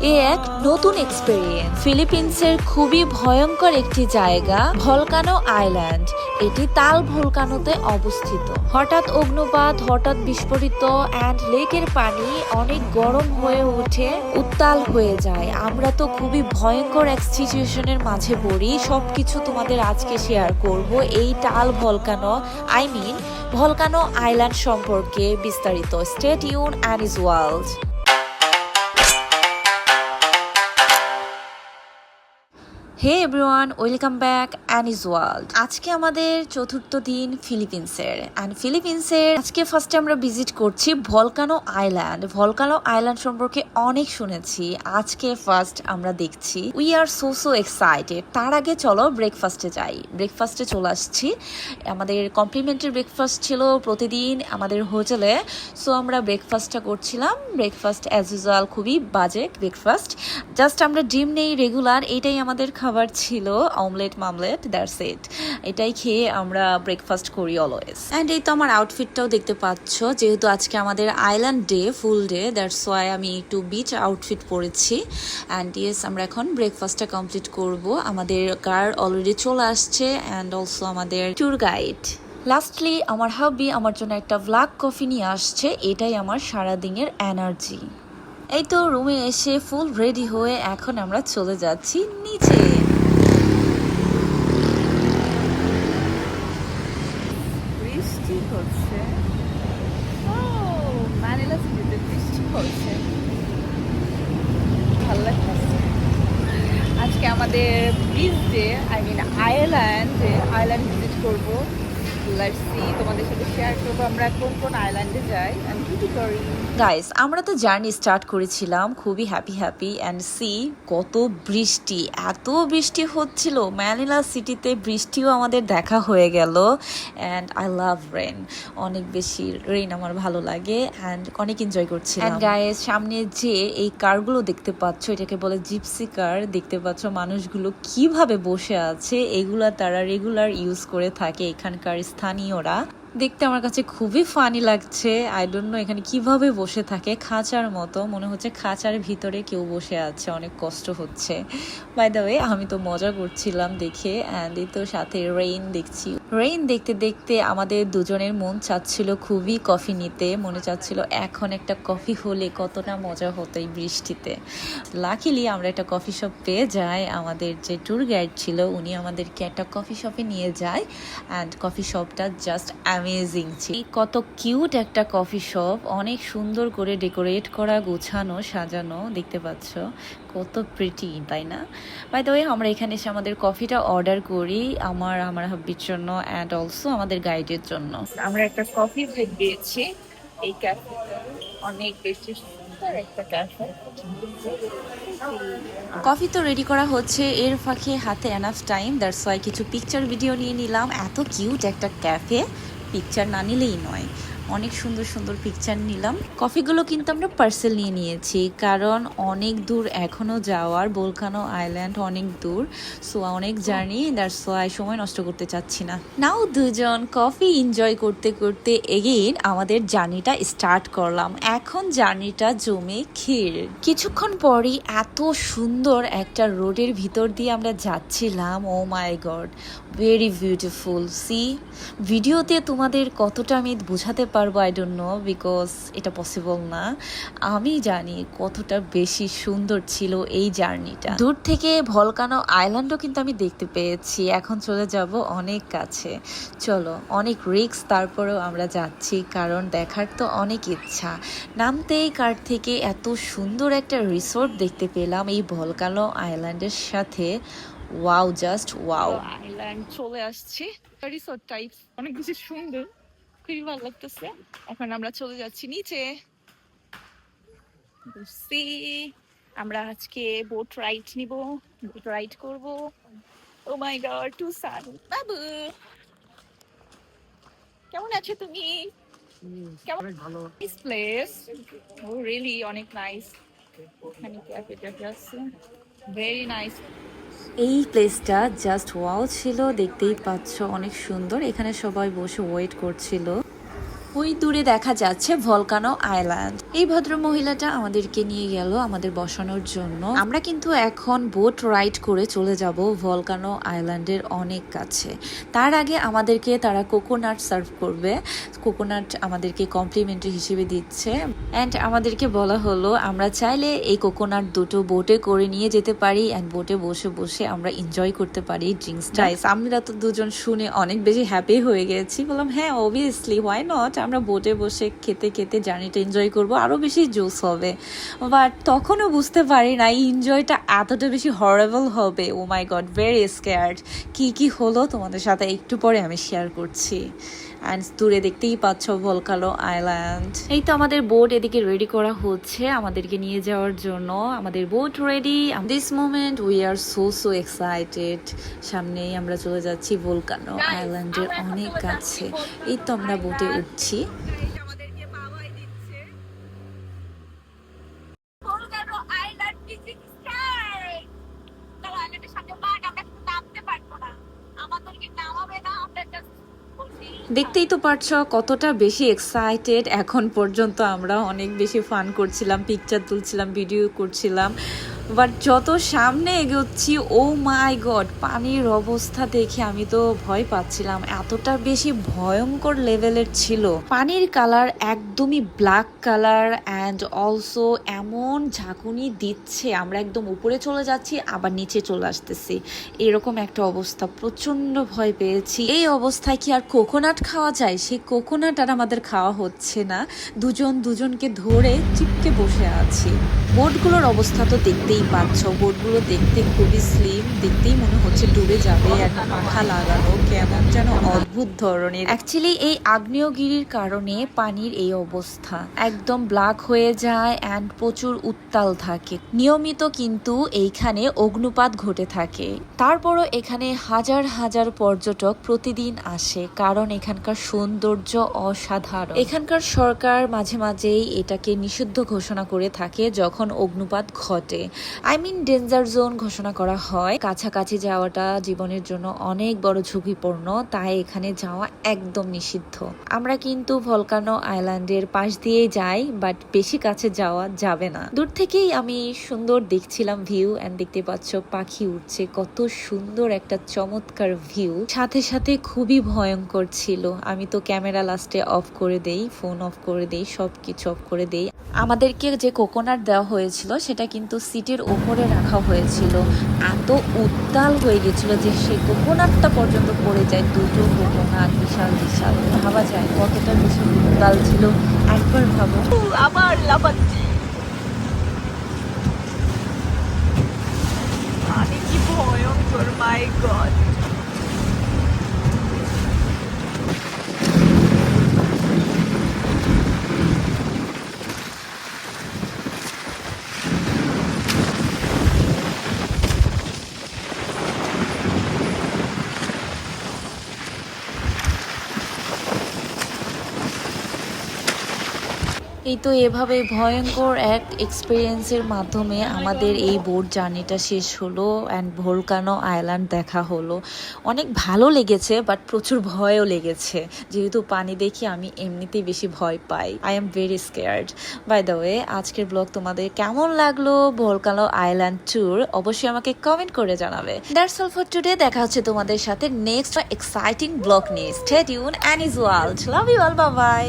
এক নতুন এক্সপেরিয়েন্স। ফিলিপিন্সের খুবই ভয়ঙ্কর একটি জায়গা ভলকানো আইল্যান্ড। এটি তাল ভলকানোতে অবস্থিত। হঠাৎ অগ্নুপাত, হঠাৎ বিস্ফোরিত অ্যান্ড লেকের পানি অনেক গরম হয়ে উঠে উত্তাল হয়ে যায়। আমরা তো খুবই ভয়ঙ্কর এক সিচুয়েশনের মাঝে পড়ি। সবকিছু তোমাদের আজকে শেয়ার করব এই তাল ভলকানো ভলকানো আইল্যান্ড সম্পর্কে বিস্তারিত। Stay tune Ani's World. Hey everyone, welcome back Ani's World. আজকে আমাদের চতুর্থ দিন ফিলিপিন্সের। আজকে ফার্স্টে আমরা ভিজিট করছি ভলকানো আইল্যান্ড। ভলকানো আইল্যান্ড সম্পর্কে অনেক শুনেছি, আজকে ফার্স্ট আমরা দেখছি। We are so excited. তার আগে চলো ব্রেকফাস্টে যাই। ব্রেকফাস্টে চলে আসছি। আমাদের কমপ্লিমেন্টারি ব্রেকফাস্ট ছিল প্রতিদিন আমাদের হোটেলে। সো আমরা ব্রেকফাস্টটা করছিলাম। ব্রেকফাস্ট অ্যাজ ইউজুয়াল খুবই বাজে ব্রেকফাস্ট। জাস্ট আমরা ডিম নেই রেগুলার, এটাই আমাদের খাবার ছিল। অমলেট মামলেট, দ্যাটস ইট। এটাই খেয়ে আমরা ব্রেকফাস্ট করি অলওয়েজ। অ্যান্ড এই তো আমার আউটফিটটাও দেখতে পাচ্ছ, যেহেতু আজকে আমাদের island day, full day, that's why আমি একটু বিচ আউটফিট পরেছি। অ্যান্ড ইয়েস, আমরা এখন ব্রেকফাস্টটা কমপ্লিট করব। আমাদের গার্ড অলরেডি চলে আসছে অ্যান্ড অলসো আমাদের ট্যুর গাইড। লাস্টলি আমার হাবি আমার জন্য একটা ব্ল্যাক কফি নিয়ে আসছে। এটাই আমার সারাদিনের এনার্জি। এই তো রুমে এসে ফুল রেডি হয়ে এখন আমরা চলে যাচ্ছি নিচে। বৃষ্টি হচ্ছে। ও, ম্যানিলা সিটিতে বৃষ্টি হচ্ছে, ভালো লাগছে। আজকে আমাদের বিচ ডে, আইল্যান্ড ভিজিট করবো। লেটস সি, তোমাদের সাথে শেয়ার করবো আমরা কোন কোন আইল্যান্ডে যাই এন্ড কি করি। গাইস, আমরা তো জার্নি স্টার্ট করেছিলাম খুবই হ্যাপি অ্যান্ড সি কত বৃষ্টি, এত বৃষ্টি হচ্ছিল। ম্যানিলা সিটিতে বৃষ্টিও আমাদের দেখা হয়ে গেল। অ্যান্ড আই লাভ রেন, অনেক বেশি রেন আমার ভালো লাগে অ্যান্ড অনেক এনজয় করছিলাম। অ্যান্ড গাইস, সামনে যে এই কারগুলো দেখতে পাচ্ছ, এটাকে বলে জিপসি কার। দেখতে পাচ্ছ মানুষগুলো কিভাবে বসে আছে, এগুলা তারা রেগুলার ইউজ করে থাকে এখানকার স্থানীয়রা। দেখতে আমার কাছে খুবই ফানি লাগছে। আই ডোন্ট নো এখানে কিভাবে বসে থাকে, খাঁচার মতো মনে হচ্ছে, খাঁচার ভিতরে কেউ বসে আছে, অনেক কষ্ট হচ্ছে। বাই দ্য ওয়ে, আমি তো মজা করছিলাম দেখে। অ্যান্ড এই তো সাথে রেইন দেখছি। রেইন দেখতে দেখতে আমাদের দুজনের মন চাচ্ছিল খুবই কফি নিতে। মনে চাচ্ছিল এখন একটা কফি হলে কতটা মজা হতো এই বৃষ্টিতে। লাকিলি আমরা একটা কফি শপ পেয়ে যাই। আমাদের যে ট্যুর গাইড ছিল উনি আমাদেরকে একটা কফি শপে নিয়ে যায়। অ্যান্ড কফি শপটা জাস্ট অ্যামেজিং ছিল। কত কিউট একটা কফি শপ, অনেক সুন্দর করে ডেকোরেট করা, গোছানো, সাজানো। দেখতে পাচ্ছ কত প্রিটি, তাই না? বাই দ্য ওয়ে, আমরা এখানে এসে আমাদের কফিটা অর্ডার করি আমার হাব্বির জন্য অ্যান্ড অলসো আমাদের গাইডের জন্য। আমরা একটা কফি ব্রেক দিয়েছি এই ক্যাফে, অনেক বেশি সুন্দর একটা ক্যাফে। কফি তো রেডি করা হচ্ছে, এর ফাঁকে হাতে এনাফ টাইম, দ্যাটস ওয়াই কিছু পিকচার ভিডিও নিয়ে নিলাম। এত কিউট একটা ক্যাফে, পিকচার না নিলেই নয়। অনেক সুন্দর সুন্দর পিকচার নিলাম। কফিগুলো কিন্তু আমরা পার্সেল নিয়ে নিয়েছি, কারণ অনেক দূর এখনো যাওয়ার। ভলকানো আইল্যান্ড অনেক দূর, সো অনেক জার্নি, দ্যাটস ওয়াই সময় নষ্ট করতে চাচ্ছি না। নাও দুজন কফি এনজয় করতে করতে এগেইন আমাদের জার্নিটা স্টার্ট করলাম। এখন জার্নিটা জমে ক্ষীর। কিছুক্ষণ পরই এত সুন্দর একটা রোডের ভিতর দিয়ে আমরা যাচ্ছিলাম। ও মাই গড, ভেরি বিউটিফুল। সি, ভিডিওতে তোমাদের কতটা আমি বোঝাতে পারবো আই ডোন্ট নো, বিকজ এটা পসিবল না। আমি জানি কতটা বেশি সুন্দর ছিল এই জার্নিটা। দূর থেকে ভলকানো আইল্যান্ডও কিন্তু আমি দেখতে পেয়েছি। এখন চলে যাব অনেক কাছে। চলো, অনেক রিস্ক, তারপরেও আমরা যাচ্ছি, কারণ দেখার তো অনেক ইচ্ছা। নামতেই কার থেকে এত সুন্দর একটা রিসোর্ট দেখতে পেলাম এই ভলকানো আইল্যান্ডের সাথে। Wow, just wow. আইল্যান্ড চলে আসছি, রিসোর্ট টাইপ, অনেক বেশি সুন্দর, খুবই ভালো লাগতেছে। এখন আমরা চলে যাচ্ছি নিচে। সি, আমরা আজকে বোট রাইড নিব, বোট রাইড করব। ও মাই গড, টু সান বাবু, কেমন আছো তুমি? কেমন ভালো দিস প্লেস? ও রিয়েলি অনেক নাইস। এখানে ক্যাফে ট্যাফে আছে, ভেরি নাইস। এই প্লেসটা জাস্ট ওয়াও ছিল, দেখতেই পাচ্ছ অনেক সুন্দর। এখানে সবাই বসে ওয়েট করছিল। ওই দূরে দেখা যাচ্ছে ভলকানো আইল্যান্ড। এই ভদ্র মহিলাটা আমাদেরকে নিয়ে গেল আমাদের বসানোর জন্য। আমরা কিন্তু এখন বোট রাইড করে চলে যাব ভলকানো আইল্যান্ডের অনেক কাছে। তার আগে আমাদেরকে তারা কোকোনাট সার্ভ করবে। কোকোনাট আমাদেরকে কমপ্লিমেন্টারি হিসেবে দিচ্ছে অ্যান্ড আমাদেরকে বলা হলো আমরা চাইলে এই কোকোনাট দুটো বোটে করে নিয়ে যেতে পারি অ্যান্ড বোটে বসে বসে আমরা এনজয় করতে পারি ড্রিঙ্কসটা। আমরা তো দুজন শুনে অনেক বেশি হ্যাপি হয়ে গেছি। বললাম হ্যাঁ অবভিয়াসলি হোয়াই নট, আমরা বোটে বসে খেতে খেতে জার্নিটা এনজয় করবো, আরো বেশি জোস হবে। বাট তখনও বুঝতে পারি না এই এনজয়টা এতটা বেশি হরেবল হবে। ও মাই গড, ভেরি স্কেয়ার্ড। কি হলো তোমাদের সাথে একটু পরে আমি শেয়ার করছি। অ্যান্ড দূরে দেখতেই পাচ্ছ ভলকানো আইল্যান্ড। এই তো আমাদের বোট এদিকে রেডি করা হচ্ছে আমাদেরকে নিয়ে যাওয়ার জন্য। আমাদের boat ready. This moment we are so excited. সামনেই আমরা চলে যাচ্ছি ভলকানো আইল্যান্ডের অনেক কাছে। এই তো আমরা বোটে উঠছি। আমাদেরকে বাবাই দিচ্ছে ভলকানো আইল্যান্ড ভিজিট স্টার্ট। তারা আইল্যান্ডের সাথে বাট আমরা কিন্তু নামতে পারবো না, আমাদেরকে নামাবে না, আমরা জাস্ট দেখতেই তো পারছো কতটা বেশি এক্সাইটেড। এখন পর্যন্ত আমরা অনেক বেশি ফান করছিলাম, পিকচার তুলছিলাম, ভিডিও করছিলাম। বাট যত সামনে এগোচ্ছি ও মাই গড, পানির অবস্থা দেখে আমি তো ভয় পাচ্ছিলাম, এতটা বেশি ভয়ঙ্কর লেভেলের ছিল। পানির কালার একদমই ব্ল্যাক কালার অ্যান্ড অলসো এমন ঝাঁকুনি দিচ্ছে, আমরা একদম উপরে চলে যাচ্ছি আবার নিচে চলে আসতেছি, এরকম একটা অবস্থা। প্রচন্ড ভয় পেয়েছি। এই অবস্থায় কি আর কোকোনাট খাওয়া যায়? সেই কোকোনাট আর আমাদের খাওয়া হচ্ছে না, দুজনকে ধরে চিপকে বসে আছি। বোটগুলোর অবস্থা তো দেখতেই পাচ্ছ, বোটগুলো দেখতে খুবই স্লিম, দেখতেই মনে হচ্ছে ডুবে যাবে। একটা পাখা লাগানো, কেমন যেন অদ্ভুত ধরনের। অ্যাকচুয়ালি এই আগ্নেয়গিরির কারণে পানির এই অবস্থা, একদম ব্ল্যাক হয়ে যায় অ্যান্ড প্রচুর উত্তাল থাকে। নিয়মিত কিন্তু এইখানে অগ্নুপাত ঘটে থাকে। তারপরও এখানে হাজার হাজার পর্যটক প্রতিদিন আসে, কারণ এখানকার সৌন্দর্য অসাধারণ। এখানকার সরকার মাঝে মাঝেই এটাকে নিষিদ্ধ ঘোষণা করে থাকে যখন অগ্নুপাত ঘটে। ডেঞ্জার জোন ঘোষণা করা হয়। কাছাকাছি যাওয়াটা জীবনের জন্য অনেক বড় ঝুঁকিপূর্ণ, তাই এখানে যাওয়া একদম নিষিদ্ধ। আমরা কিন্তু ভলকানো আইল্যান্ডের পাশ দিয়ে যাই, বাট বেশি কাছে যাওয়া যাবে না। দূর থেকেই আমি সুন্দর দেখছিলাম ভিউ এন্ড দেখতে পাচ্ছ পাখি উঠছে, কত সুন্দর একটা চমৎকার ভিউ। সাথে সাথে খুবই ভয়ঙ্কর ছিল। আমি তো ক্যামেরা লাস্টে অফ করে দেই, ফোন অফ করে দেই, সবকিছু অফ করে দেই। আমাদেরকে যে কোকোনাট দেওয়া হয়েছিল সেটা কিন্তু সিটের ওপরে রাখা হয়েছিল। এত উত্তাল হয়ে গেছিল যে সেই কোকোনাটটা পর্যন্ত পড়ে যায়। দুটো কোকোনাট বিশাল বিশাল, ভাবা যায় কতটা বেশি উত্তাল ছিল। একবার ভাবো। আবার লাফাচ্ছি, পানি কি ভয়ঙ্কর, মাই গড। এই তো এভাবে ভয়ঙ্কর এক এক্সপিরিয়েন্সের মাধ্যমে আমাদের এই বোট জার্নিটা শেষ হলো অ্যান্ড ভলকানো আইল্যান্ড দেখা হলো। অনেক ভালো লেগেছে, বাট প্রচুর ভয়ও লেগেছে, যেহেতু পানি দেখি আমি এমনিতেই বেশি ভয় পাই। I am very scared. By the way, আজকের ব্লগ তোমাদের কেমন লাগলো ভলকানো আইল্যান্ড ট্যুর অবশ্যই আমাকে কমেন্ট করে জানাবে। That's all for today. দেখা হচ্ছে তোমাদের সাথে নেক্সট এক্সাইটিং ব্লগ নিয়ে। Stay tune and is wall. Love you all, bye by.